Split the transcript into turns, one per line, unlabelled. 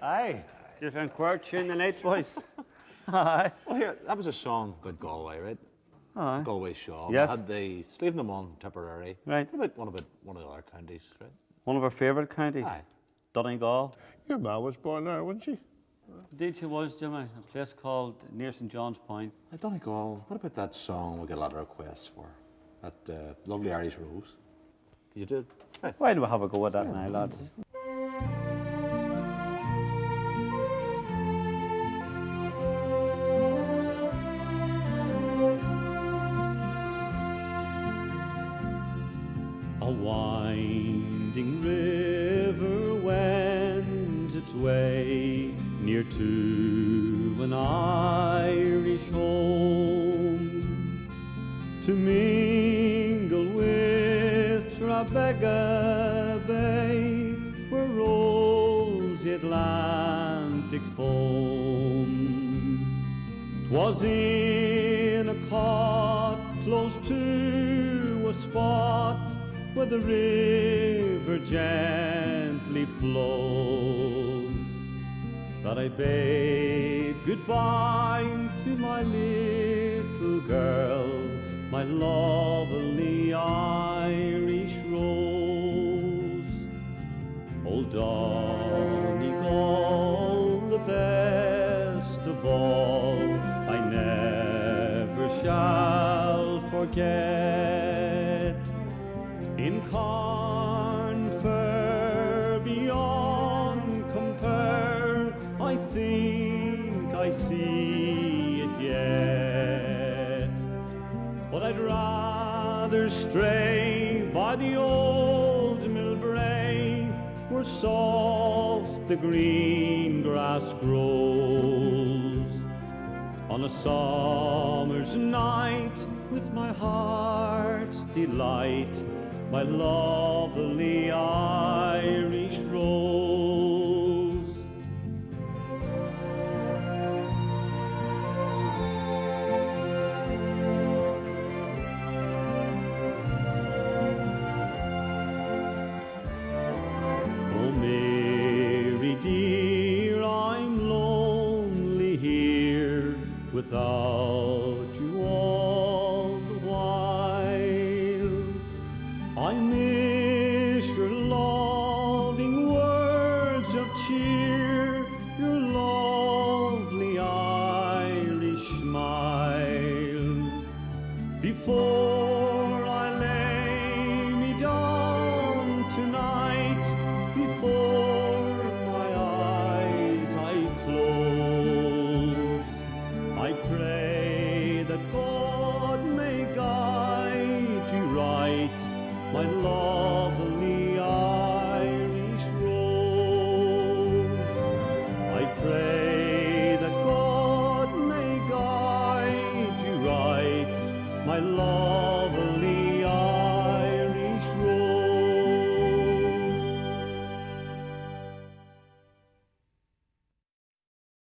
Aye.
Just an queer tune the night, boys. Aye.
Well, here, that was a song about Galway, right?
Aye.
Galway Shaw.
Yes.
Had the leaving them on Tipperary.
Right.
What about one of the other counties, right?
One of our favourite counties.
Aye.
Donegal.
Your ma was born there, wasn't she?
Indeed she was, Jimmy. A place called near St John's Point.
Donegal. What about that song we got a lot of requests for? That lovely Irish Rose. You did. Right.
Why do we have a go at that now, lads? A winding river wends its way near to an Irish home to mingle with Trabega Bay where rolls the Atlantic foam. 'Twas in a cot close to a spot where the river gently flows that I bade goodbye to my little girl, my lovely Irish Rose. Old Donegal, the best of all, I never shall forget. In Carnfer beyond compare, I think I see it yet. But I'd rather stray by the old Millbrae, where soft the green grass grows. On a summer's night, with my heart's delight, my lovely Irish Rose. Oh, Mary dear, I'm lonely here without you all the while. I miss your loving words of cheer